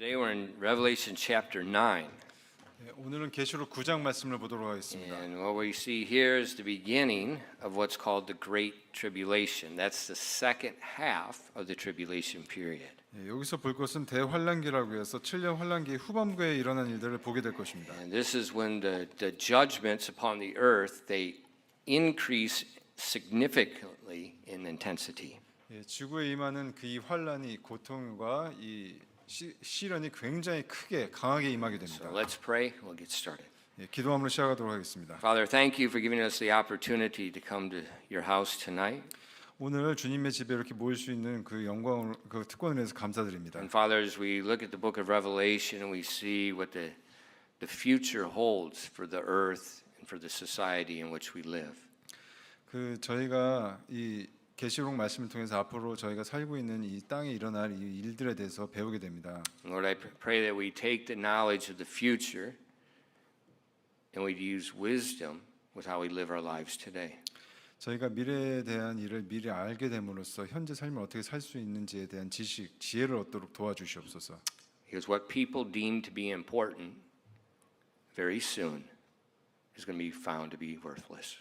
Today we're in Revelation chapter 9. 오늘은 계시록 9장 말씀을 보도록 하겠습니다. And what we see here is the beginning of what's called the Great Tribulation. That's the second half of the tribulation period. 여기서 볼 것은 대환란기라고 해서 7년 환란기 후반부에 일어난 일들을 보게 될 것입니다. And this is when the judgments upon the earth, they increase significantly in intensity. 지구에 임하는 그 이 환란이 고통과 이 시련이 굉장히 크게 강하게 임하게 됩니다. So let's pray. We'll get started. 기도함으로 시작하도록 하겠습니다. Father, thank you for giving us the opportunity to come to your house tonight. 오늘 주님의 집에 이렇게 모일 수 있는 그 영광을 그 특권을 위해서 감사드립니다. And Father, as we look at the book of Revelation and we see what the future holds for the earth and for the society in which we live. 그 저희가 이 계시록 말씀을 통해서 앞으로 저희가 살고 있는 이 땅에 일어날 이 일들에 대해서 배우게 됩니다. Lord, I pray that we take the knowledge of the future and we use wisdom with how we live our lives today. 저희가 미래에 대한 일을 미리 알게 됨으로써 현재 삶을 어떻게 살 수 있는지에 대한 지식, 지혜를 얻도록 도와주시옵소서. Because what people deem to be important very soon is going to be found to be worthless.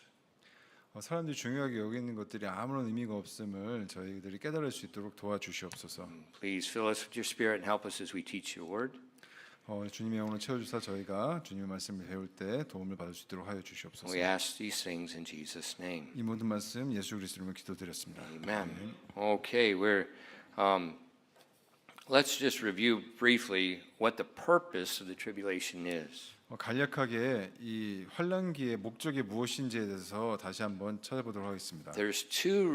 사람들이 중요하게 여기는 것들이 아무런 의미가 없음을 저희들이 깨달을 수 있도록 도와주시옵소서. Please fill us with your spirit and help us as we teach your word. 주님의 영혼을 채워주사 저희가 주님의 말씀을 배울 때 도움을 받을 수 있도록 하여 주시옵소서. We ask these things in Jesus' name. 이 모든 말씀 예수 그리스도로 기도드렸습니다. Amen. Okay, let's just review briefly what the purpose of the tribulation is. 간략하게 이 환란기의 목적이 무엇인지에 대해서 다시 한번 찾아보도록 하겠습니다. There's two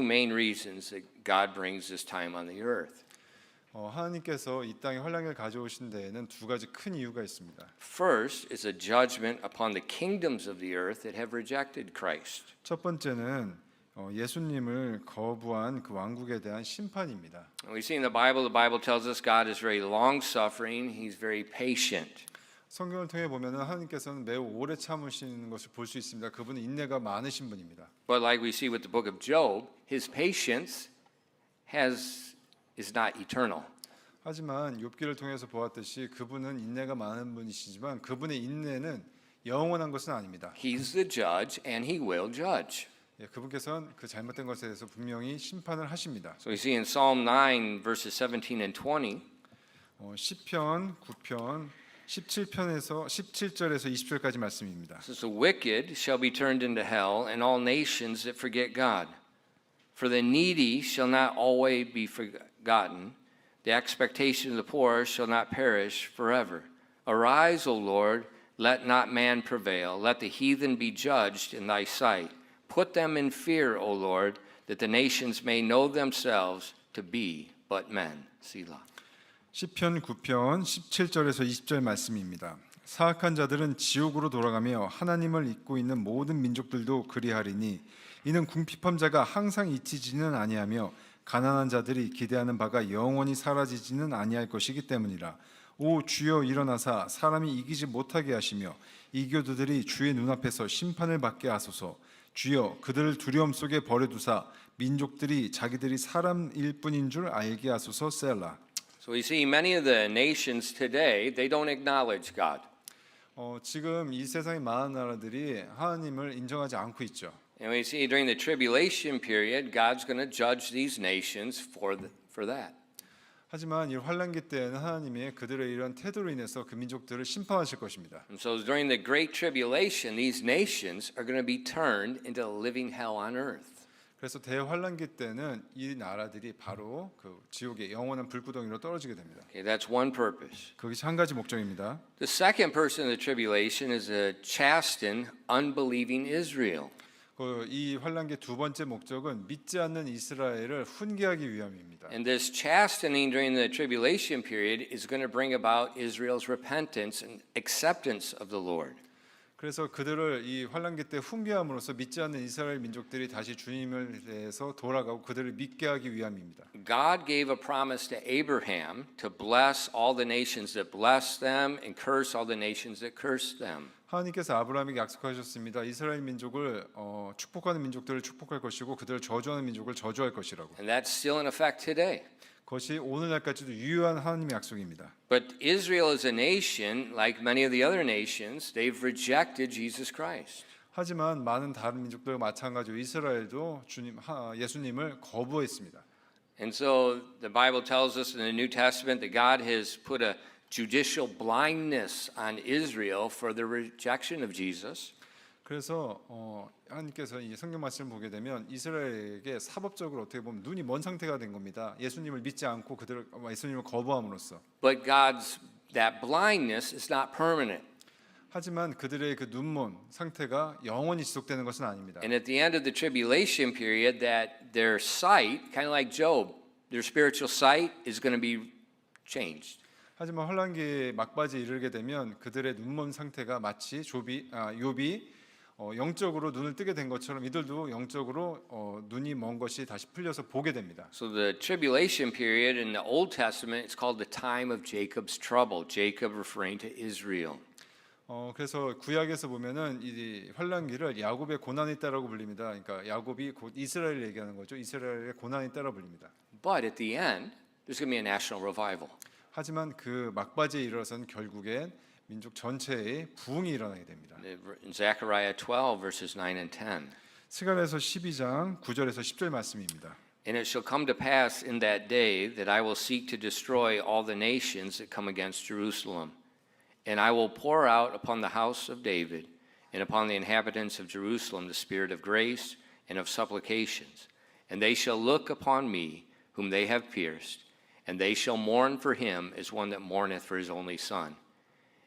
main reasons that God brings this time on the earth. 하나님께서 이 땅에 환란기를 가져오신 데에는 두 가지 큰 이유가 있습니다. First is a judgment upon the kingdoms of the earth that have rejected Christ. 첫 번째는 예수님을 거부한 그 왕국에 대한 심판입니다. We see in the Bible tells us God is very long-suffering, He's very patient. 성경을 통해 보면은 하나님께서는 매우 오래 참으시는 것을 볼 수 있습니다. 그분은 인내가 많으신 분입니다. But like we see with the book of Job, His patience is not eternal. 하지만 욥기를 통해서 보았듯이 그분은 인내가 많은 분이시지만 그분의 인내는 영원한 것은 아닙니다. He's the judge and He will judge. 그분께서는 그 잘못된 것에 대해서 분명히 심판을 하십니다. So we see in Psalm 9 verses 17 and 20. 시편 9편 17절에서 20절까지 말씀입니다. It says, "The wicked shall be turned into hell, and all nations that forget God. For the needy shall not always be forgotten. The expectation of the poor shall not perish forever. Arise, O Lord, let not man prevail. Let the heathen be judged in thy sight. Put them in fear, O Lord, that the nations may know themselves to be but men." Selah. 시편 9편 17절에서 20절 말씀입니다. 사악한 자들은 지옥으로 돌아가며 하나님을 잊고 있는 모든 민족들도 그리하리니 이는 궁핍한 자가 항상 잊히지는 아니하며 가난한 자들이 기대하는 바가 영원히 사라지지는 아니할 것이기 때문이라. 오 주여 일어나사 사람이 이기지 못하게 하시며 이교도들이 주의 눈앞에서 심판을 받게 하소서. 주여 그들을 두려움 속에 버려두사 민족들이 자기들이 사람일 뿐인 줄 알게 하소서. 셀라. So we see many of the nations today, they don't acknowledge God. 지금 이 세상의 많은 나라들이 하나님을 인정하지 않고 있죠. And we see during the tribulation period, God's going to judge these nations for that. 하지만 이 환란기 때에는 하나님이 그들의 이런 태도로 인해서 그 민족들을 심판하실 것입니다. And so during the Great Tribulation, these nations are going to be turned into a living hell on earth. 그래서 대환란기 때는 이 나라들이 바로 그 지옥의 영원한 불구덩이로 떨어지게 됩니다. Okay, that's one purpose. 그것이 한 가지 목적입니다. The second purpose of the tribulation is to chasten unbelieving Israel. 이 환란기의 두 번째 목적은 믿지 않는 이스라엘을 훈계하기 위함입니다. And this chastening during the tribulation period is going to bring about Israel's repentance and acceptance of the Lord. 그래서 그들을 이 환란기 때 훈계함으로써 믿지 않는 이스라엘 민족들이 다시 주님을 대해서 돌아가고 그들을 믿게 하기 위함입니다. God gave a promise to Abraham to bless all the nations that bless them and curse all the nations that curse them. 하나님께서 아브라함에게 약속하셨습니다. 이스라엘 민족을 축복하는 민족들을 축복할 것이고 그들을 저주하는 민족을 저주할 것이라고. And that's still in effect today. 그것이 오늘날까지도 유효한 하나님의 약속입니다. But Israel as a nation, like many of the other nations, they've rejected Jesus Christ. 하지만 많은 다른 민족들과 마찬가지로 이스라엘도 예수님을 거부했습니다. And so the Bible tells us in the New Testament that God has put a judicial blindness on Israel for the rejection of Jesus. 그래서 하나님께서 이 성경 말씀을 보게 되면 이스라엘에게 사법적으로 어떻게 보면 눈이 먼 상태가 된 겁니다. 예수님을 믿지 않고 그들을 예수님을 거부함으로써. But God's that blindness is not permanent. 하지만 그들의 그 눈먼 상태가 영원히 지속되는 것은 아닙니다. And at the end of the tribulation period, that their sight, kind of like Job, their spiritual sight is going to be changed. 하지만 환란기의 막바지에 이르게 되면 그들의 눈먼 상태가 마치 욥이 영적으로 눈을 뜨게 된 것처럼 이들도 영적으로 눈이 먼 것이 다시 풀려서 보게 됩니다. So the tribulation period in the Old Testament is called the time of Jacob's trouble. Jacob referring to Israel. 그래서 구약에서 보면은 이 환란기를 야곱의 고난이 있다라고 불립니다. 그러니까 야곱이 곧 이스라엘 얘기하는 거죠. 이스라엘의 고난이 있다라고 불립니다. But at the end, there's going to be a national revival. 하지만 그 막바지에 이르러서는 결국엔 민족 전체의 부흥이 일어나게 됩니다. In Zechariah 12 verses 9 and 10. 스가랴서 12장 9절에서 10절 말씀입니다. And it shall come to pass in that day that I will seek to destroy all the nations that come against Jerusalem. And I will pour out upon the house of David and upon the inhabitants of Jerusalem the spirit of grace and of supplications. And they shall look upon me whom they have pierced, and they shall mourn for him as one that mourneth for his only son,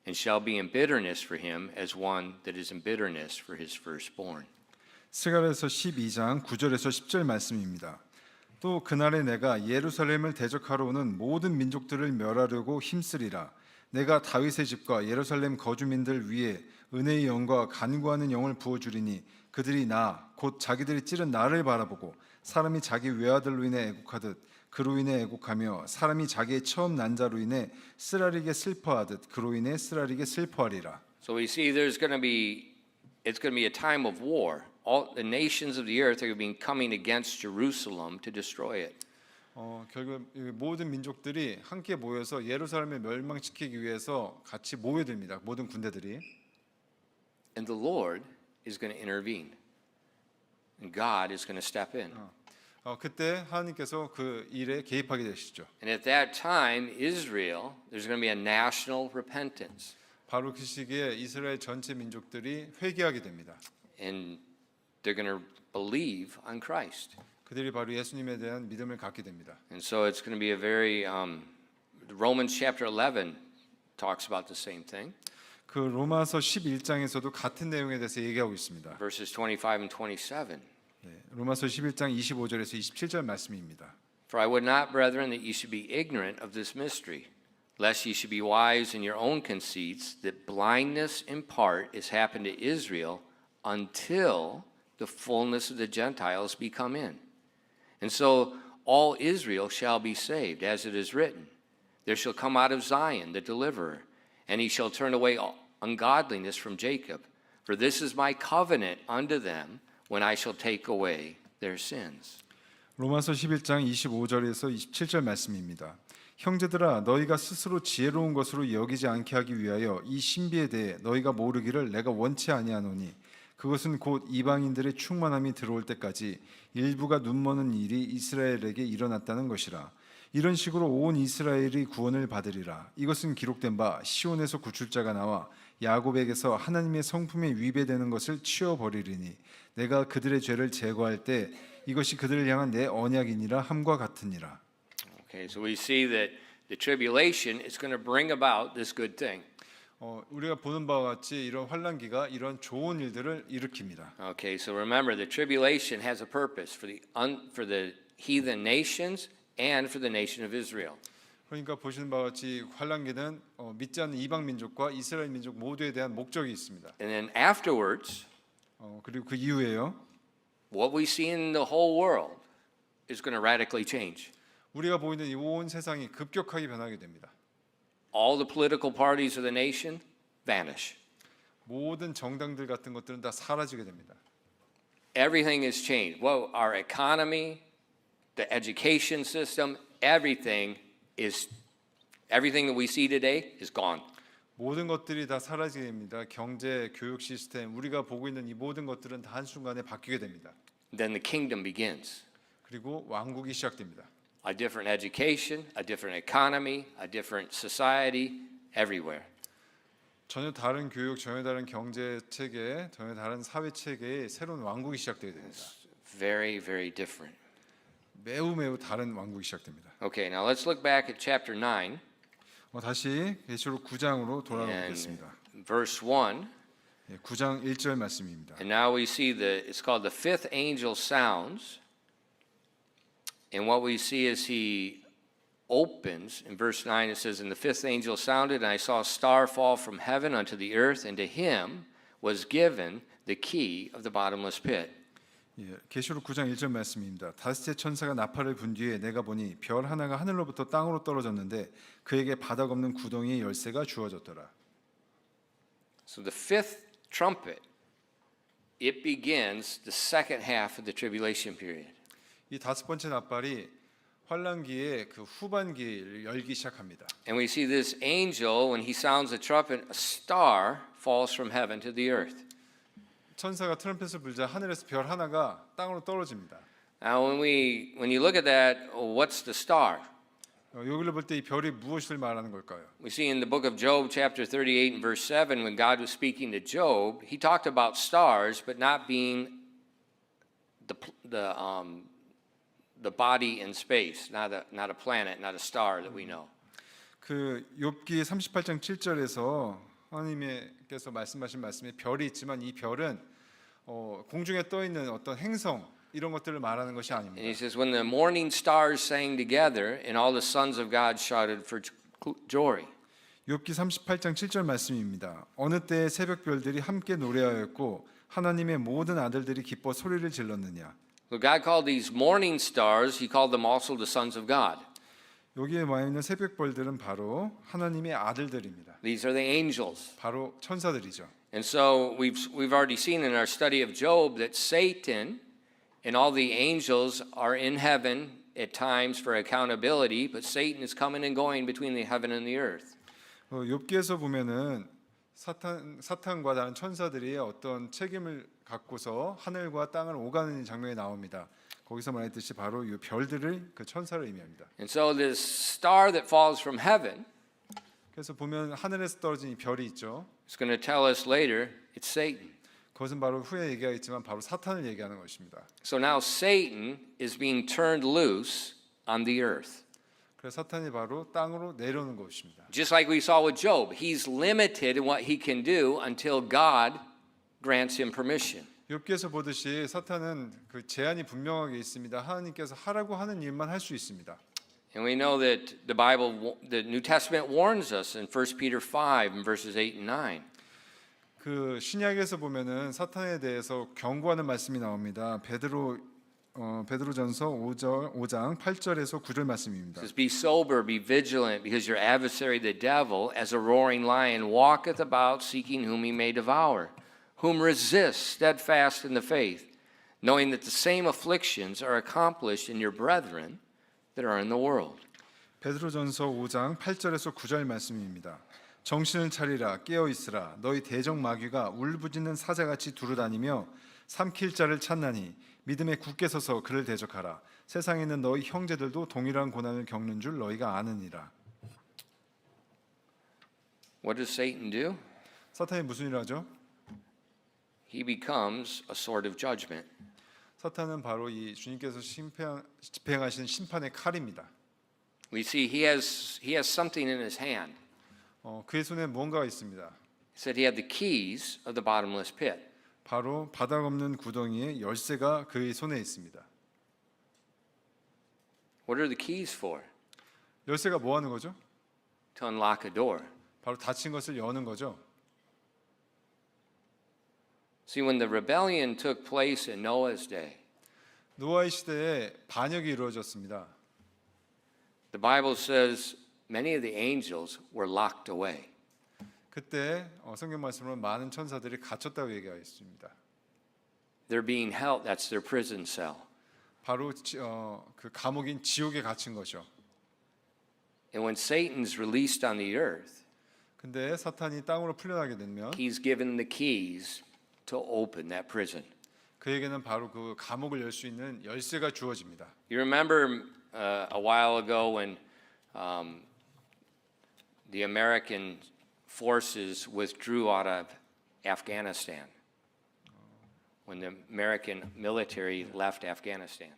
and shall be in bitterness for him as one that is in bitterness for his firstborn. 스가랴서 12장 9절에서 10절 말씀입니다. 또 그날에 내가 예루살렘을 대적하러 오는 모든 민족들을 멸하려고 힘쓰리라. 내가 다윗의 집과 예루살렘 거주민들 위에 은혜의 영과 간구하는 영을 부어주리니 그들이 나 곧 자기들이 찌른 나를 바라보고 사람이 자기 외아들로 인해 애국하듯 그로 인해 애국하며 사람이 자기의 처음 난 자로 인해 쓰라리게 슬퍼하듯 그로 인해 쓰라리게 슬퍼하리라. So we see it's going to be a time of war. All the nations of the earth are being coming against Jerusalem to destroy it. 결국 모든 민족들이 함께 모여서 예루살렘을 멸망시키기 위해서 같이 모여듭니다. 모든 군대들이. And the Lord is going to intervene. And God is going to step in. 그때 하나님께서 그 일에 개입하게 되시죠. And at that time, Israel, there's going to be a national repentance. 바로 그 시기에 이스라엘 전체 민족들이 회개하게 됩니다. And they're going to believe on Christ. 그들이 바로 예수님에 대한 믿음을 갖게 됩니다. And so it's going to be a very Romans chapter 11 talks about the same thing. 그 로마서 11장에서도 같은 내용에 대해서 얘기하고 있습니다. Verses 25 and 27. 로마서 11장 25절에서 27절 말씀입니다. For I would not, brethren, that ye should be ignorant of this mystery, lest ye should be wise in your own conceits, that blindness in part is happened to Israel until the fullness of the Gentiles be come in. And so all Israel shall be saved, as it is written, there shall come out of Zion the deliverer, and he shall turn away ungodliness from Jacob. For this is my covenant unto them, when I shall take away their sins. 로마서 11장 25절에서 27절 말씀입니다. 형제들아 너희가 스스로 지혜로운 것으로 여기지 않게 하기 위하여 이 신비에 대해 너희가 모르기를 내가 원치 아니하노니 그것은 곧 이방인들의 충만함이 들어올 때까지 일부가 눈머는 일이 이스라엘에게 일어났다는 것이라. 이런 식으로 온 이스라엘이 구원을 받으리라. 이것은 기록된 바 시온에서 구출자가 나와 야곱에게서 하나님의 성품에 위배되는 것을 치워버리리니 내가 그들의 죄를 제거할 때 이것이 그들을 향한 내 언약이니라 함과 같으니라. Okay, so we see that the tribulation is going to bring about this good thing. 우리가 보는 바와 같이 이런 환란기가 이런 좋은 일들을 일으킵니다. Okay, so remember the tribulation has a purpose for the heathen nations and for the nation of Israel. 그러니까 보시는 바와 같이 환란기는 믿지 않는 이방 민족과 이스라엘 민족 모두에 대한 목적이 있습니다. And then afterwards, 그리고 그 이후에요. what we see in the whole world is going to radically change. 우리가 보이는 이 온 세상이 급격하게 변하게 됩니다. All the political parties of the nation vanish. 모든 정당들 같은 것들은 다 사라지게 됩니다. Everything is changed. Well, our economy, the education system, everything that we see today is gone. 모든 것들이 다 사라지게 됩니다. 경제, 교육 시스템, 우리가 보고 있는 이 모든 것들은 다 한순간에 바뀌게 됩니다. Then the kingdom begins. 그리고 왕국이 시작됩니다. A different education, a different economy, a different society, everywhere. 전혀 다른 교육, 전혀 다른 경제 체계, 전혀 다른 사회 체계의 새로운 왕국이 시작되게 됩니다. Very, very different. 매우 다른 왕국이 시작됩니다. Okay, now let's look back at chapter 9 다시 계시록 9장으로 돌아가 and 보겠습니다. verse 1. 9장 1절 말씀입니다. And now we see it's called the fifth angel sounds. And what we see is he opens, in verse 9 it says, and the fifth angel sounded, and I saw a star fall from heaven unto the earth, and to him was given the key of the bottomless pit. 계시록 9장 1절 말씀입니다. 다섯째 천사가 나팔을 분 뒤에 내가 보니 별 하나가 하늘로부터 땅으로 떨어졌는데 그에게 바닥 없는 구덩이의 열쇠가 주어졌더라. So the fifth trumpet, it begins the second half of the tribulation period. 이 다섯 번째 나팔이 환란기의 그 후반기를 열기 시작합니다. And we see this angel, when he sounds the trumpet, a star falls from heaven to the earth. 천사가 트럼펫을 불자 하늘에서 별 하나가 땅으로 떨어집니다. Now when you look at that, what's the star? 여기를 볼 때 이 별이 무엇을 말하는 걸까요? We see in the book of Job chapter 38 and verse 7 when God was speaking to Job, he talked about stars but not being the body in space, not a planet, not a star that we know. 그 욥기 38장 7절에서 하나님께서 말씀하신 말씀에 별이 있지만 이 별은 공중에 떠 있는 어떤 행성 이런 것들을 말하는 것이 And he 아닙니다. says when the morning stars sang together and all the sons of God shouted for joy. 욥기 38장 7절 말씀입니다. 어느 때에 새벽 별들이 함께 노래하였고 하나님의 모든 아들들이 기뻐 소리를 질렀느냐. So God called these morning stars, he called them also the sons of God. 여기에 와 있는 새벽 별들은 바로 하나님의 아들들입니다. These are the angels. 바로 천사들이죠. And so we've already seen in our study of Job that Satan and all the angels are in heaven at times for accountability, but Satan is coming and going between the heaven and the earth. 욥기에서 보면은 사탄과 다른 천사들이 어떤 책임을 갖고서 하늘과 땅을 오가는 장면이 나옵니다. 거기서 말했듯이 바로 이 별들을 그 천사를 의미합니다. And so this star that falls from heaven 그래서 보면 하늘에서 떨어진 이 별이 있죠. is going to tell us later it's Satan. 그것은 바로 후에 얘기하겠지만 바로 사탄을 얘기하는 것입니다. So now Satan is being turned loose on the earth. 그래서 사탄이 바로 땅으로 내려오는 것입니다. Just like we saw with Job, he's limited in what he can do until God grants him permission. 욥기에서 보듯이 사탄은 그 제한이 분명하게 있습니다. 하나님께서 하라고 하는 일만 할 수 있습니다. And we know that the New Testament warns us in 1 Peter 5 and verses 8 and 9. 그 신약에서 보면은 사탄에 대해서 경고하는 말씀이 나옵니다. 베드로전서 5장 8절에서 9절 말씀입니다. It says, Be sober, be vigilant, because your adversary the devil, as a roaring lion, walketh about seeking whom he may devour, whom resist steadfast in the faith, knowing that the same afflictions are accomplished in your brethren that are in the world. 베드로전서 5장 8절에서 9절 말씀입니다. 정신을 차리라 깨어 있으라 너희 대적 마귀가 울부짖는 사자같이 두루다니며 삼킬 자를 찾나니 믿음에 굳게 서서 그를 대적하라. 세상에 있는 너희 형제들도 동일한 고난을 겪는 줄 너희가 아느니라. What does Satan do? 사탄이 무슨 일을 하죠? He becomes a sword of judgment. 사탄은 바로 이 주님께서 집행하신 심판의 칼입니다. We see he has something in his hand. 그의 손에 무언가가 있습니다. He said he had the keys of the bottomless pit. 바로 바닥 없는 구덩이의 열쇠가 그의 손에 있습니다. What are the keys for? 열쇠가 뭐 하는 거죠? To unlock a door. 바로 닫힌 것을 여는 거죠. See, when the rebellion took place in Noah's day, 노아의 시대에 반역이 이루어졌습니다. the Bible says many of the angels were locked away. 그때 성경 말씀으로 많은 천사들이 갇혔다고 얘기하였습니다. They're being held. That's their prison cell. 바로 그 감옥인 지옥에 갇힌 거죠. And when Satan's released on the earth, 근데 사탄이 땅으로 풀려나게 되면 he's given the keys to open that prison. 그에게는 바로 그 감옥을 열 수 있는 열쇠가 주어집니다. You remember a while ago when the American forces withdrew out of Afghanistan, when the American military left Afghanistan.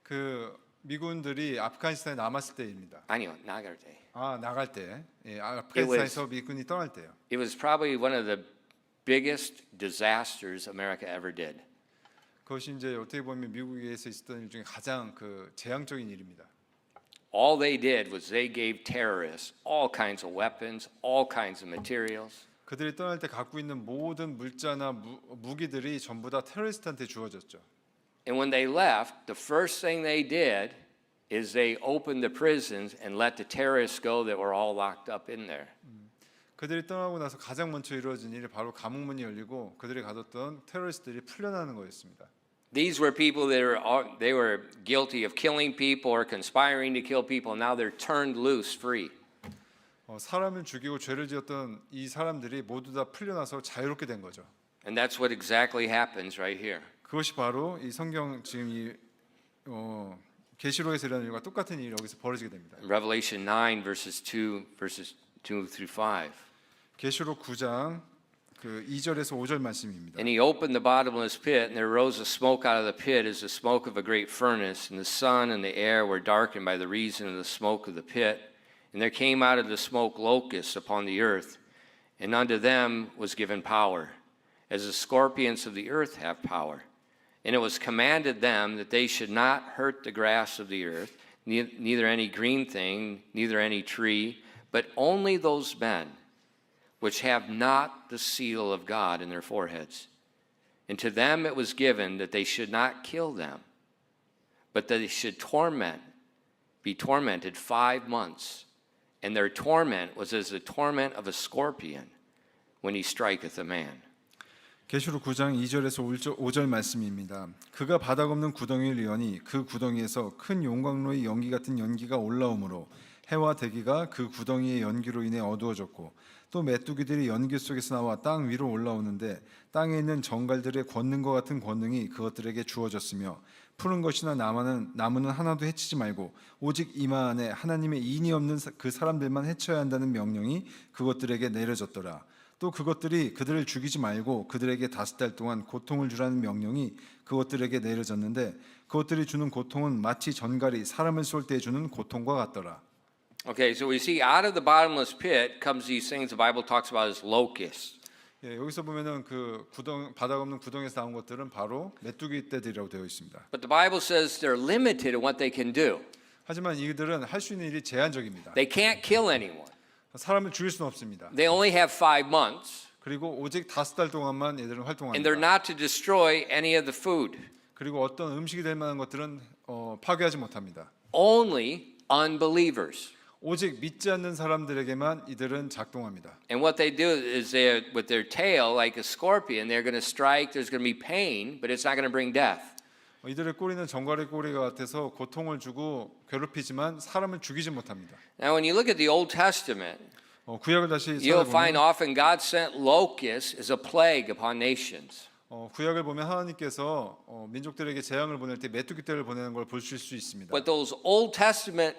그 미군들이 아프가니스탄에 남았을 때입니다. 아니요, 나갈 때. 나갈 때, 아프가니스탄에서 미군이 떠날 때요. It was probably one of the biggest disasters America ever did. 그것이 이제 어떻게 보면 미국에서 있었던 일 중에 가장 그 재앙적인 일입니다. All they did was they gave terrorists all kinds of weapons, all kinds of materials. 그들이 떠날 때 갖고 있는 모든 물자나 무기들이 전부 다 테러리스트한테 주어졌죠. And when they left, the first thing they did is they opened the prisons and let the terrorists go that were all locked up in there. 그들이 떠나고 나서 가장 먼저 이루어진 일이 바로 감옥문이 열리고 그들이 가뒀던 테러리스트들이 풀려나는 거였습니다. These were people that they were guilty of killing people or conspiring to kill people. Now they're turned loose, free. 사람을 죽이고 죄를 지었던 이 사람들이 모두 다 풀려나서 자유롭게 된 거죠. And that's what exactly happens right here. 그것이 바로 이 성경 지금 이 계시록에서 일어나는 일과 똑같은 일이 여기서 벌어지게 됩니다. Revelation 9 verses 2 through 5. 계시록 9장 그 2절에서 5절 말씀입니다. And he opened the bottomless pit, and there rose a smoke out of the pit as the smoke of a great furnace, and the sun and the air were darkened by the reason of the smoke of the pit. And there came out of the smoke locusts upon the earth, and unto them was given power, as the scorpions of the earth have power. And it was commanded them that they should not hurt the grass of the earth, neither any green thing, neither any tree, but only those men which have not the seal of God in their foreheads. And to them it was given that they should not kill them, but that they should be tormented 5 months. And their torment was as the torment of a scorpion when he striketh a man. 계시록 9장 2절에서 5절 말씀입니다. 그가 바닥 없는 구덩이를 이으니 그 구덩이에서 큰 용광로의 연기 같은 연기가 올라오므로 해와 대기가 그 구덩이의 연기로 인해 어두워졌고 또 메뚜기들이 연기 속에서 나와 땅 위로 올라오는데 땅에 있는 정갈들의 권능과 같은 권능이 그것들에게 주어졌으며 푸른 것이나 나무는 하나도 해치지 말고 오직 이마 안에 하나님의 인이 없는 그 사람들만 해쳐야 한다는 명령이 그것들에게 내려졌더라. 또 그것들이 그들을 죽이지 말고 그들에게 5달 동안 고통을 주라는 명령이 그것들에게 내려졌는데 그것들이 주는 고통은 마치 전갈이 사람을 쏠 때 주는 고통과 같더라. Okay, so we see out of the bottomless pit comes these things the Bible talks about as locusts. 여기서 보면은 그 바닥 없는 구덩이에서 나온 것들은 바로 메뚜기 떼들이라고 되어 있습니다. But the Bible says they're limited in what they can do. 하지만 이들은 할 수 있는 일이 제한적입니다. They can't kill anyone. 사람을 죽일 수는 없습니다. They only have 5 months. 그리고 오직 5달 동안만 얘들은 And 활동합니다. they're not to destroy any of the food. 그리고 어떤 음식이 될 만한 것들은 파괴하지 못합니다. Only unbelievers. 오직 믿지 않는 사람들에게만 이들은 작동합니다. And what they do is they, with their tail, like a scorpion, they're going to strike. There's going to be pain, but it's not going to bring death. 이들의 꼬리는 정갈의 꼬리가 같아서 고통을 주고 괴롭히지만 사람을 죽이지 못합니다. Now, when you look at the Old Testament, 구약을 다시 you'll find 찾아보면 often God sent locusts as a plague upon nations. 구약을 보면 하나님께서 민족들에게 재앙을 보낼 때 메뚜기 떼를 보내는 걸 보실 수 있습니다. But those Old Testament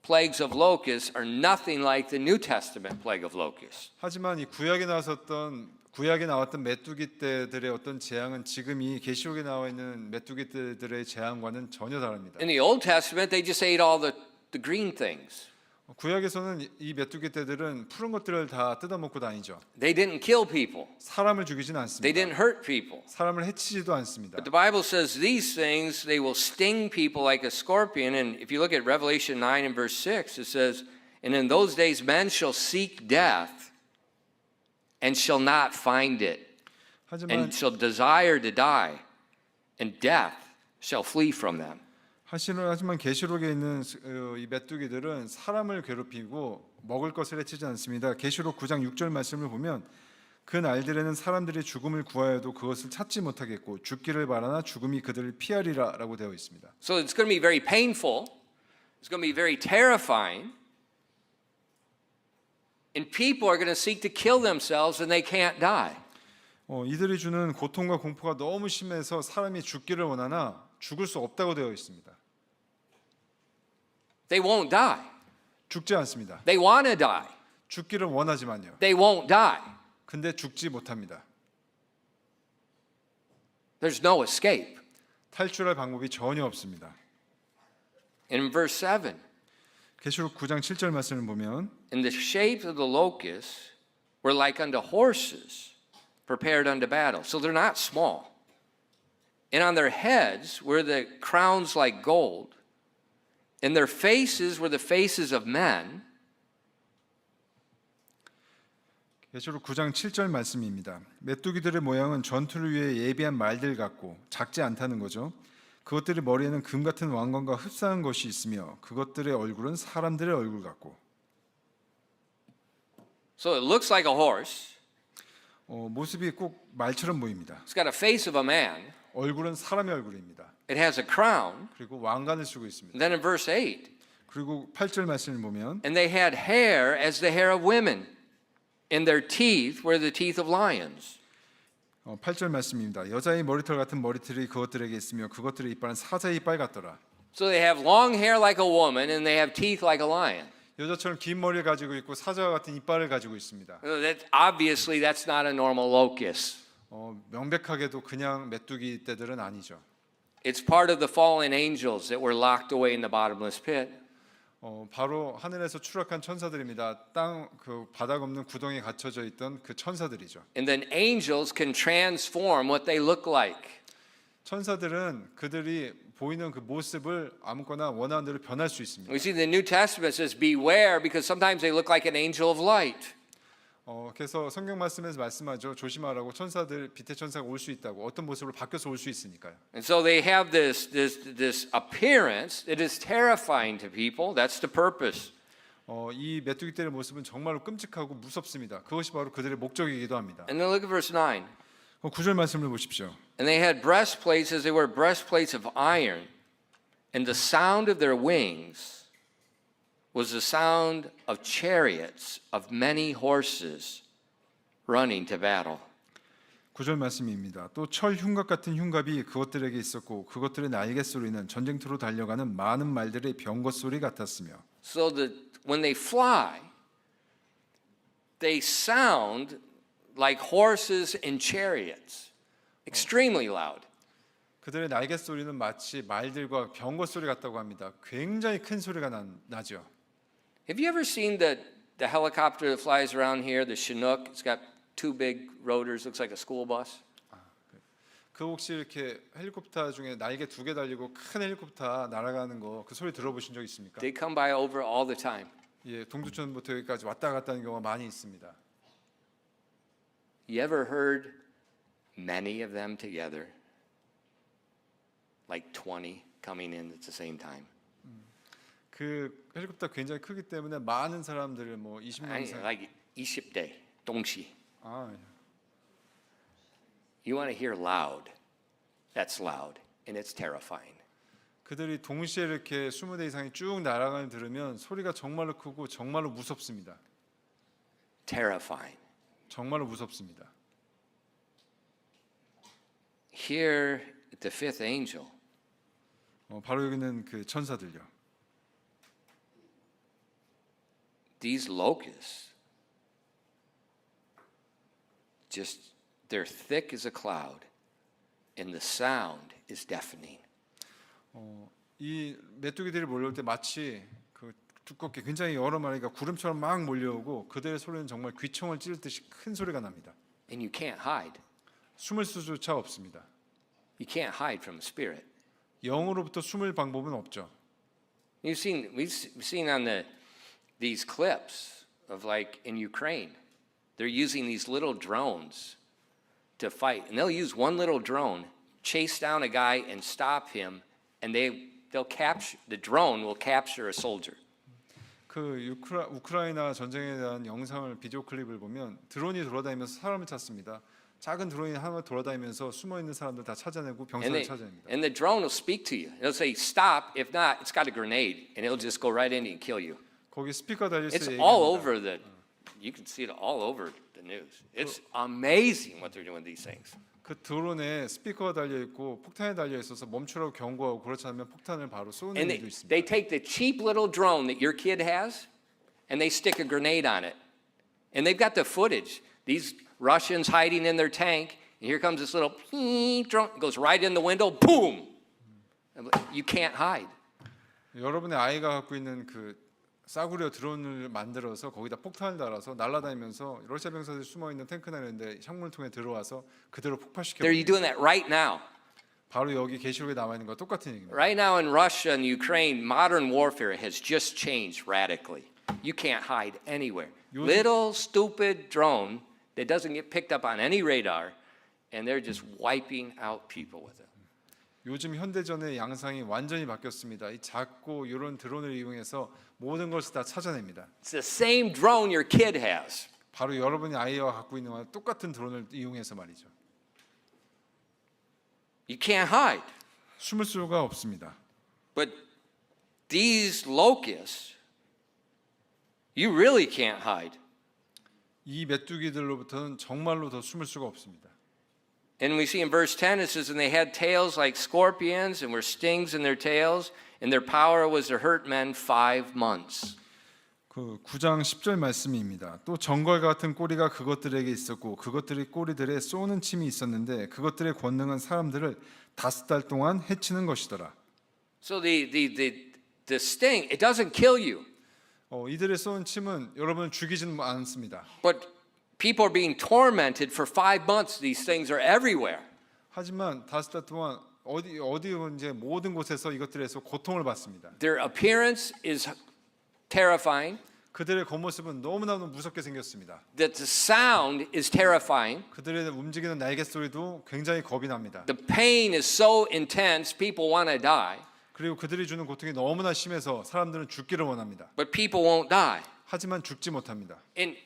plagues of locusts are nothing like the New Testament plague of locusts. 하지만 이 구약에 나왔던 메뚜기 떼들의 어떤 재앙은 지금 이 계시록에 나와 있는 메뚜기 떼들의 재앙과는 전혀 다릅니다. In the Old Testament, they just ate all the green things. 구약에서는 이 메뚜기 떼들은 푸른 것들을 다 뜯어먹고 다니죠. They didn't kill people. 사람을 죽이진 They 않습니다. didn't hurt people. 사람을 해치지도 않습니다. But the Bible says these things, they will sting people like a scorpion. And if you look at Revelation 9 and verse 6, it says, and in those days men shall seek death and shall not find it, 하지만 and shall desire to die, and death shall flee from them. 하지만 계시록에 있는 이 메뚜기들은 사람을 괴롭히고 먹을 것을 해치지 않습니다. 계시록 9장 6절 말씀을 보면 그 날들에는 사람들이 죽음을 구하여도 그것을 찾지 못하겠고 죽기를 바라나 죽음이 그들을 피하리라라고 되어 있습니다. So it's going to be very painful. It's going to be very terrifying. And people are going to seek to kill themselves and they can't die. 이들이 주는 고통과 공포가 너무 심해서 사람이 죽기를 원하나 죽을 수 없다고 되어 있습니다. They won't die. 죽지 않습니다. They want to die. 죽기를 원하지만요. They won't die. 근데 죽지 못합니다. There's no escape. 탈출할 방법이 전혀 없습니다. And in verse 7, 계시록 9장 7절 말씀을 보면 in the shape of the locusts were like unto horses prepared unto battle. So they're not small. And on their heads were the crowns like gold. And their faces were the faces of men. 계시록 9장 7절 말씀입니다. 메뚜기들의 모양은 전투를 위해 예비한 말들 같고 작지 않다는 거죠. 그것들의 머리에는 금 같은 왕관과 흡사한 것이 있으며 그것들의 얼굴은 사람들의 얼굴 같고. So it looks like a horse. 모습이 꼭 말처럼 보입니다. It's got a face of a man. 얼굴은 사람의 얼굴입니다. It has a crown. 그리고 왕관을 쓰고 있습니다. And then in verse 8, 그리고 8절 말씀을 보면 and they had hair as the hair of women, and their teeth were the teeth of lions. 8절 말씀입니다. 여자의 머리털 같은 머리털이 그것들에게 있으며 그것들의 이빨은 사자의 이빨 같더라. So they have long hair like a woman, and they have teeth like a lion. 여자처럼 긴 머리를 가지고 있고 사자와 같은 이빨을 가지고 있습니다. Obviously, that's not a normal locust. 명백하게도 그냥 메뚜기 떼들은 아니죠. It's part of the fallen angels that were locked away in the bottomless pit. 바로 하늘에서 추락한 천사들입니다. 땅 그 바닥 없는 구덩이에 갇혀져 있던 그 천사들이죠. And then angels can transform what they look like. 천사들은 그들이 보이는 그 모습을 아무거나 원하는 대로 변할 수 있습니다. We see the New Testament says, "Beware," because sometimes they look like an angel of light. 그래서 성경 말씀에서 말씀하죠. 조심하라고 천사들 빛의 천사가 올 수 있다고 어떤 모습으로 바뀌어서 올 수 있으니까요. And so they have this appearance that is terrifying to people. That's the purpose. 이 메뚜기 떼의 모습은 정말로 끔찍하고 무섭습니다. 그것이 바로 그들의 목적이기도 합니다. And then look at verse 9. 9절 말씀을 보십시오. And they had breastplates as they were breastplates of iron, and the sound of their wings was the sound of chariots of many horses running to battle. 9절 말씀입니다. 또 철 흉갑 같은 흉갑이 그것들에게 있었고 그것들의 날개 소리는 전쟁터로 달려가는 많은 말들의 병거 소리 같았으며. So that when they fly, they sound like horses and chariots, extremely loud. 그들의 날개 소리는 마치 말들과 병거 소리 같다고 합니다. 굉장히 큰 소리가 나죠. Have you ever seen the helicopter that flies around here, the Chinook? It's got two big rotors, looks like a school bus. 그 혹시 이렇게 헬리콥터 중에 날개 2개 달리고 큰 헬리콥터 날아가는 거 그 소리 들어보신 적 있습니까? They come by over all the time. 예, 동두천부터 여기까지 왔다 갔다 하는 경우가 많이 있습니다. You ever heard many of them together? Like 20 coming in at the same time. 그 헬리콥터 굉장히 크기 때문에 많은 사람들을 뭐 20명 이상 Like 20대, 동시. 아, You want to hear loud. That's loud, and it's terrifying. 그들이 동시에 이렇게 20대 이상이 쭉 날아가는 들으면 소리가 정말로 크고 정말로 무섭습니다. Terrifying. 정말로 무섭습니다. Here at the fifth angel, 바로 여기는 그 천사들요. these locusts, just they're thick as a cloud, and the sound is deafening. 이 메뚜기들이 몰려올 때 마치 그 두껍게 굉장히 여러 마리가 구름처럼 막 몰려오고 그들의 소리는 정말 귀청을 찌를 듯이 큰 소리가 납니다. And you can't hide. 숨을 수조차 없습니다. You can't hide from the Spirit. 영으로부터 숨을 방법은 없죠. We've seen on these clips of like in Ukraine, they're using these little drones to fight, and they'll use one little drone, chase down a guy and stop him, and they'll capture the drone will capture a soldier. 그 우크라이나 전쟁에 대한 영상을 비디오 클립을 보면 드론이 돌아다니면서 사람을 찾습니다. 작은 드론이 하나 돌아다니면서 숨어 있는 사람들 다 찾아내고 병사를 찾아냅니다. And the drone will speak to you. It'll say stop. If not, it's got a grenade, and it'll just go right in and kill you. 거기 스피커 달려 It's 있어요. all over the You can see it all over the news. It's amazing what they're doing with these things. 그 드론에 스피커가 달려 있고 폭탄이 달려 있어서 멈추라고 경고하고 그렇지 않으면 폭탄을 바로 쏘는 And 일도 있습니다. they take the cheap little drone that your kid has and they stick a grenade on it. And they've got the footage. These Russians hiding in their tank, and here comes this little drone, goes right in the window, boom! You can't hide. 여러분의 아이가 갖고 있는 그 싸구려 드론을 만들어서 거기다 폭탄을 달아서 날아다니면서 러시아 병사들이 숨어 있는 탱크나 이런데 창문을 통해 들어와서 그대로 폭파시켜. They're doing that right now. 바로 여기 게시록에 나와 있는 거 똑같은 얘기입니다. Right now in Russia and Ukraine, modern warfare has just changed radically. You can't hide anywhere. Little stupid drone that doesn't get picked up on any radar, and they're just wiping out people with it. 요즘 현대전의 양상이 완전히 바뀌었습니다. 이 작고 이런 드론을 이용해서 모든 것을 다 찾아냅니다. It's the same drone your kid has. 바로 여러분이 아이와 갖고 있는 거와 똑같은 드론을 이용해서 말이죠. You can't hide. 숨을 수가 없습니다. But these locusts, you really can't hide. 이 메뚜기들로부터는 정말로 더 숨을 수가 없습니다. And we see in verse 10 it says, and they had tails like scorpions and were stings in their tails, and their power was to hurt men 5 months. 그 9장 10절 말씀입니다. 또 정걸 같은 꼬리가 그것들에게 있었고 그것들의 꼬리들에 쏘는 침이 있었는데 그것들의 권능은 사람들을 5달 동안 해치는 것이더라. So the sting, it doesn't kill you. 이들의 쏘는 침은 여러분을 죽이지는 않습니다. But people are being tormented for 5 months. These things are everywhere. 하지만 5달 동안 어디 이제 모든 곳에서 이것들에서 고통을 받습니다. Their appearance is terrifying. 그들의 겉모습은 너무나도 무섭게 생겼습니다. That the sound is terrifying. 그들의 움직이는 날개 소리도 굉장히 겁이 납니다. The pain is so intense, people want to die. 그리고 그들이 주는 고통이 너무나 심해서 사람들은 죽기를 원합니다. But people won't die. 하지만 죽지 못합니다. And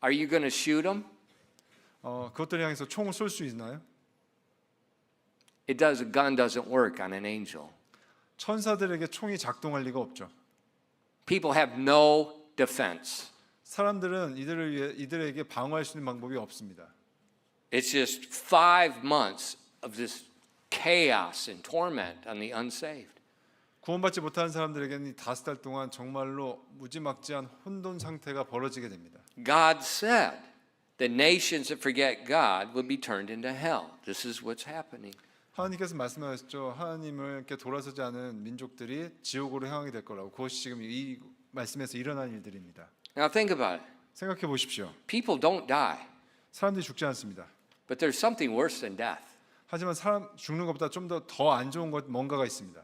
are you going to shoot them? 그것들을 향해서 총을 쏠 수 있나요? A gun doesn't work on an angel. 천사들에게 총이 작동할 리가 없죠. People have no defense. 사람들은 이들에게 방어할 수 있는 방법이 없습니다. It's just 5 months of this chaos and torment on the unsaved. 구원받지 못한 사람들에게는 이 5달 동안 정말로 무지막지한 혼돈 상태가 벌어지게 됩니다. God said the nations that forget God will be turned into hell. This is what's happening. 하나님께서 말씀하셨죠. 하나님께 돌아서지 않은 민족들이 지옥으로 향하게 될 거라고. 그것이 지금 이 말씀에서 일어난 일들입니다. Now think about it. 생각해 보십시오. People don't die, 사람들이 죽지 않습니다. but there's something worse than death. 하지만 사람 죽는 것보다 좀 더 안 좋은 것 뭔가가 있습니다.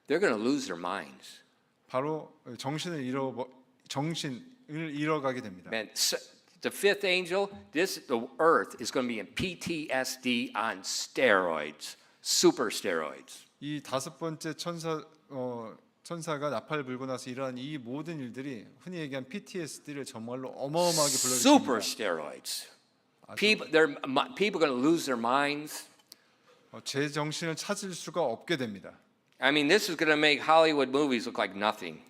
They're going to lose their minds. 바로 정신을 잃어가게 됩니다. Man, the fifth angel, the earth is going to be in PTSD on steroids, super steroids. 이 5번째 천사가 나팔을 불고 나서 일어난 이 모든 일들이 흔히 얘기한 PTSD를 정말로 어마어마하게 Super 불러일으킵니다. steroids. People are going to lose their minds. 제 정신을 찾을 수가 없게 됩니다. I mean, this is going to make Hollywood movies look like nothing.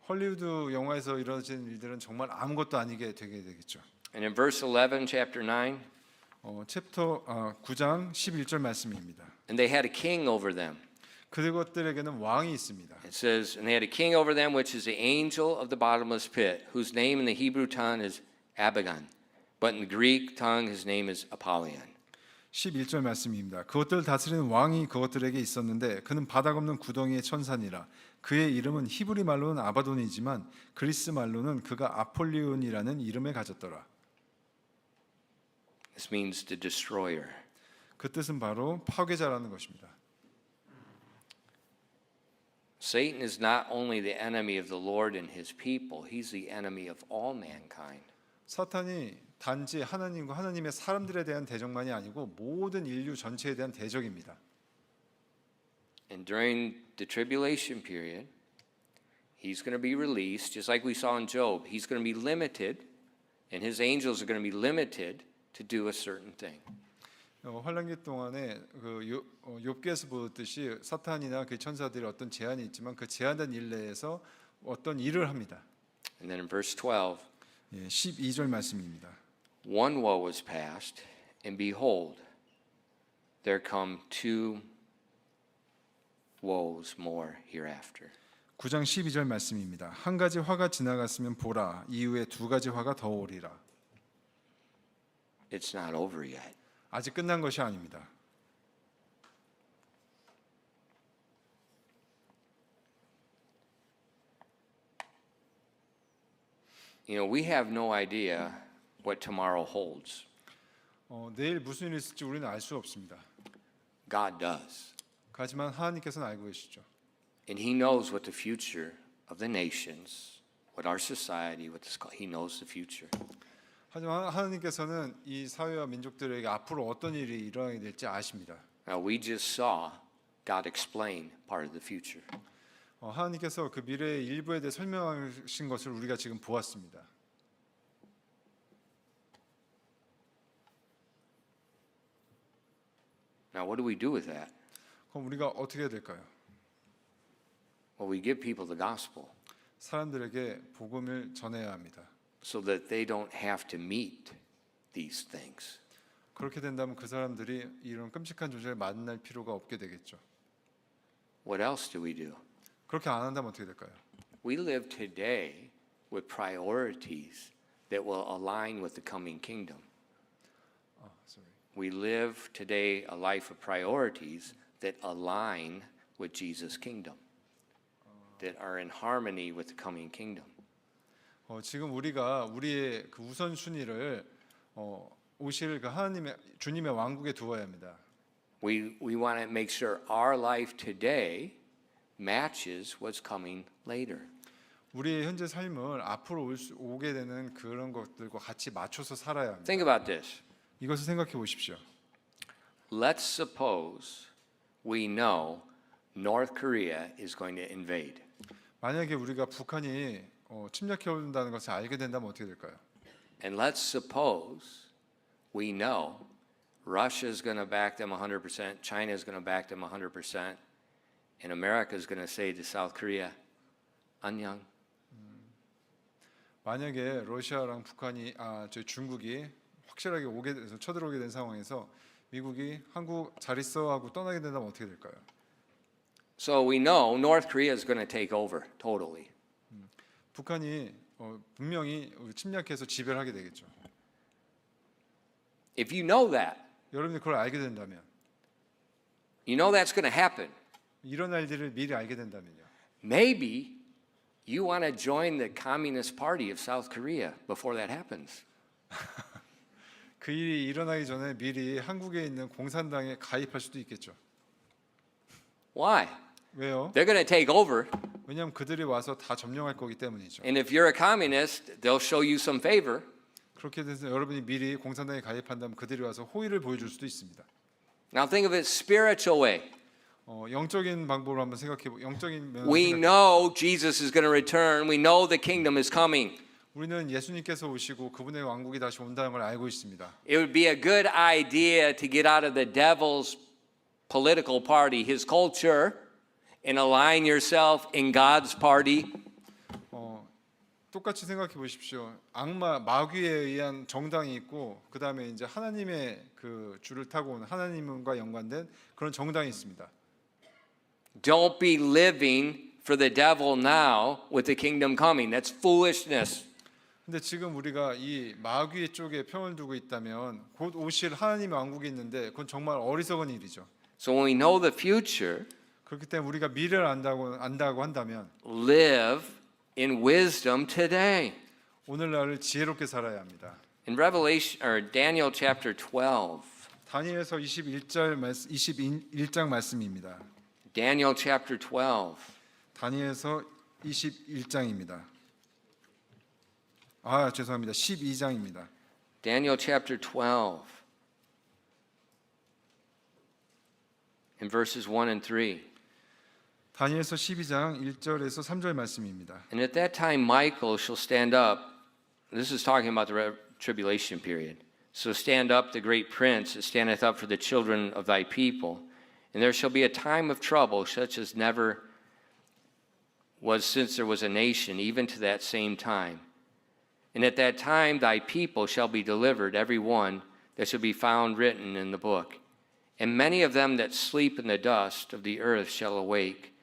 헐리우드 영화에서 이루어진 일들은 정말 아무것도 아니게 되게 되겠죠. And in verse 11, chapter 9, 챕터 9장 11절 말씀입니다. and they had a king over them. 그것들에게는 왕이 있습니다. It says, and they had a king over them, which is the angel of the bottomless pit, whose name in the Hebrew tongue is Abaddon, but in the Greek tongue his name is Apollyon. 11절 말씀입니다. 그것들을 다스리는 왕이 그것들에게 있었는데 그는 바닥 없는 구덩이의 천사니라. 그의 이름은 히브리 말로는 아바돈이지만 그리스 말로는 그가 아폴리온이라는 이름을 가졌더라. This means the destroyer. 그 뜻은 바로 파괴자라는 것입니다. Satan is not only the enemy of the Lord and his people, he's the enemy of all mankind. 사탄이 단지 하나님과 하나님의 사람들에 대한 대적만이 아니고 모든 인류 전체에 대한 대적입니다. And during the tribulation period, he's going to be released, just like we saw in Job. He's going to be limited, and his angels are going to be limited to do a certain thing. 환란기 동안에 욥기에서 보듯이 사탄이나 그 천사들이 어떤 제한이 있지만 그 제한된 일 내에서 어떤 일을 합니다. And then in verse 12, 예, 12절 말씀입니다. One woe was past, and behold, there come two woes more hereafter. 9장 12절 말씀입니다. 한 가지 화가 지나갔으면 보라, 이후에 두 가지 화가 더 오리라. It's not over yet. 아직 끝난 것이 아닙니다. You know, we have no idea what tomorrow holds. 내일 무슨 일이 있을지 우리는 알 수 없습니다. God does. 하지만 하나님께서는 알고 계시죠. And he knows what the future of the nations, what our society, he knows the future. 하지만 하나님께서는 이 사회와 민족들에게 앞으로 어떤 일이 일어나게 될지 아십니다. Now, we just saw God explain part of the future. 하나님께서 그 미래의 일부에 대해 설명하신 것을 우리가 지금 보았습니다. Now, what do we do with that? 그럼 우리가 어떻게 해야 될까요? Well, we give people the gospel 사람들에게 복음을 전해야 합니다. so that they don't have to meet these things. 그렇게 된다면 그 사람들이 이런 끔찍한 존재를 만날 필요가 없게 되겠죠. What else do we do? 그렇게 안 한다면 어떻게 될까요? We live today with priorities that will align with the coming kingdom. Sorry. We live today a life of priorities that align with Jesus' kingdom, that are in harmony with the coming kingdom. 지금 우리가 우리의 그 우선순위를 오실 그 하나님의 주님의 왕국에 두어야 합니다. We want to make sure our life today matches what's coming later. 우리의 현재 삶을 앞으로 오게 되는 그런 것들과 같이 맞춰서 살아야 합니다. Think about this. 이것을 생각해 보십시오. Let's suppose we know North Korea is going to invade. 만약에 우리가 북한이 침략해 온다는 것을 알게 된다면 어떻게 될까요? And let's suppose we know Russia is going to back them 100%, China is going to back them 100%, and America is going to say to South Korea, 안녕. 만약에 러시아랑 북한이 저희 중국이 확실하게 오게 돼서 쳐들어오게 된 상황에서 미국이 한국 잘 있어 하고 떠나게 된다면 어떻게 될까요? So we know North Korea is going to take over totally. 북한이 분명히 침략해서 지배를 하게 되겠죠. If you know that, 여러분이 그걸 알게 된다면, you know that's going to happen. 일어날 일을 미리 알게 된다면요. Maybe you want to join the Communist Party of South Korea before that happens. 그 일이 일어나기 전에 미리 한국에 있는 공산당에 가입할 수도 있겠죠. Why? 왜요? They're going to take over, 왜냐하면 그들이 와서 다 점령할 거기 때문이죠. and if you're a communist, they'll show you some favor. 그렇게 돼서 여러분이 미리 공산당에 가입한다면 그들이 와서 호의를 보여줄 수도 있습니다. Now think of it spiritual way. 영적인 방법으로 한번 생각해 영적인 면으로 We 생각해. know Jesus is going to return. We know the kingdom is coming. 우리는 예수님께서 오시고 그분의 왕국이 다시 온다는 걸 알고 있습니다. It would be a good idea to get out of the devil's political party, his culture, and align yourself in God's party. 똑같이 생각해 보십시오. 악마 마귀에 의한 정당이 있고 그 다음에 이제 하나님의 그 줄을 타고 온 하나님과 연관된 그런 정당이 있습니다. Don't be living for the devil now with the kingdom coming. That's foolishness. 근데 지금 우리가 이 마귀 쪽에 평을 두고 있다면 곧 오실 하나님의 왕국이 있는데 그건 정말 어리석은 일이죠. So when we know the future, 그렇기 때문에 우리가 미래를 안다고 한다면 live in wisdom today. 오늘날을 지혜롭게 살아야 합니다. In Revelation or Daniel chapter 12, 다니엘서 21장 말씀입니다. Daniel chapter 12. 다니엘서 21장입니다. 죄송합니다. 12장입니다. Daniel chapter 12. In verses 1 and 3. 다니엘서 12장 1절에서 3절 말씀입니다. And at that time Michael shall stand up. This is talking about the tribulation period. So stand up the great prince that standeth up for the children of thy people. And there shall be a time of trouble such as never was since there was a nation, even to that same time. And at that time thy people shall be delivered, every one that shall be found written in the book. And many of them that sleep in the dust of the earth shall awake,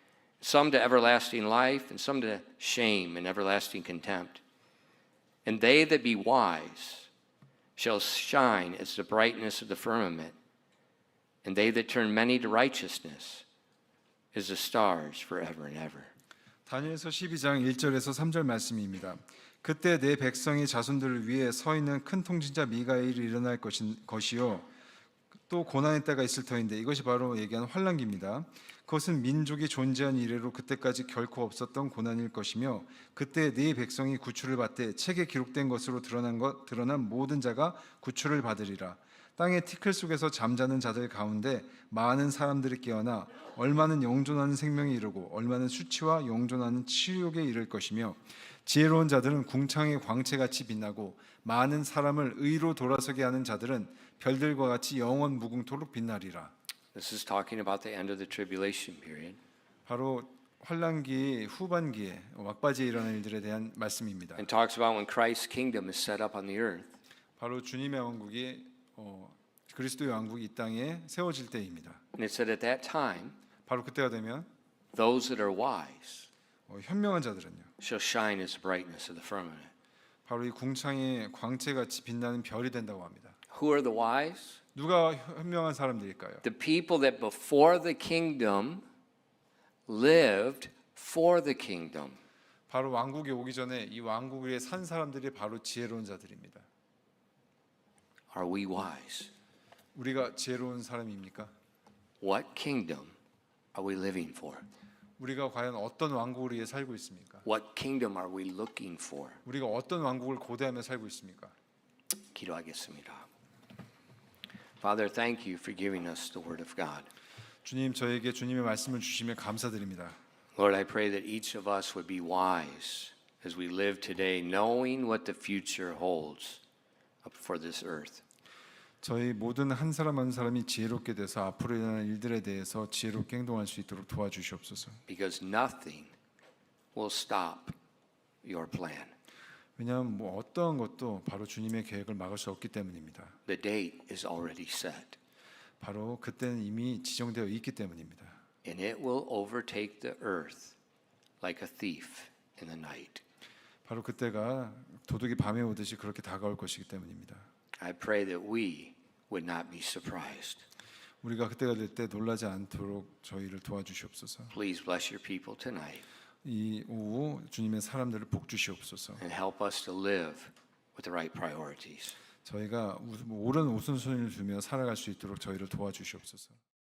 some to everlasting life, and some to shame and everlasting contempt. And they that be wise shall shine as the brightness of the firmament, and they that turn many to righteousness as the stars forever and ever. 다니엘서 12장 1절에서 3절 말씀입니다. 그때 내 백성의 자손들을 위해 서 있는 큰 통치자 미가엘이 일어날 것이요 또 고난의 때가 있을 터인데 이것이 바로 얘기하는 환난기입니다. 그것은 민족이 존재한 이래로 그때까지 결코 없었던 고난일 것이며 그때 네 백성이 구출을 받되 책에 기록된 것으로 드러난 모든 자가 구출을 받으리라. 땅의 티끌 속에서 잠자는 자들 가운데 많은 사람들이 깨어나 얼마는 영존하는 생명에 이르고 얼마는 수치와 영존하는 치욕에 이를 것이며 지혜로운 자들은 궁창의 광채같이 빛나고 많은 사람을 의로 돌아서게 하는 자들은 별들과 같이 영원 무궁토록 빛나리라. This is talking about the end of the tribulation period. 바로 환란기 후반기에 막바지에 일어날 일들에 대한 말씀입니다. And talks about when Christ's kingdom is set up on the earth. 바로 주님의 왕국이 그리스도의 왕국이 이 땅에 세워질 때입니다. And it said at that time, 바로 그때가 되면 those that are wise 현명한 자들은요. shall shine as the brightness of the firmament. 바로 이 궁창의 광채같이 빛나는 별이 된다고 합니다. Who are the wise? 누가 현명한 사람들일까요? The people that before the kingdom lived for the kingdom. 바로 왕국이 오기 전에 이 왕국 위에 산 사람들이 바로 지혜로운 자들입니다. Are we wise? 우리가 지혜로운 사람입니까? What kingdom are we living for? 우리가 과연 어떤 왕국을 위해 살고 있습니까? What kingdom are we looking for? 우리가 어떤 왕국을 고대하며 살고 있습니까? 기도하겠습니다. Father, thank you for giving us the word of God. 주님, 저에게 주님의 말씀을 주시며 감사드립니다. Lord, I pray that each of us would be wise as we live today, knowing what the future holds for this earth. 저희 모든 한 사람 한 사람이 지혜롭게 돼서 앞으로 일어날 일들에 대해서 지혜롭게 행동할 수 있도록 도와주시옵소서. Because nothing will stop your plan. 왜냐하면 어떠한 것도 바로 주님의 계획을 막을 수 없기 때문입니다. The date is already set. 바로 그때는 이미 지정되어 있기 때문입니다. And it will overtake the earth like a thief in the night. 바로 그때가 도둑이 밤에 오듯이 그렇게 다가올 것이기 때문입니다. I pray that we would not be surprised. 우리가 그때가 될 때 놀라지 않도록 저희를 도와주시옵소서. Please bless your people tonight 이 오후 주님의 사람들을 복 주시옵소서. and help us to live with the right priorities. 저희가 옳은 우선순위를 두며 살아갈 수 있도록 저희를 도와주시옵소서.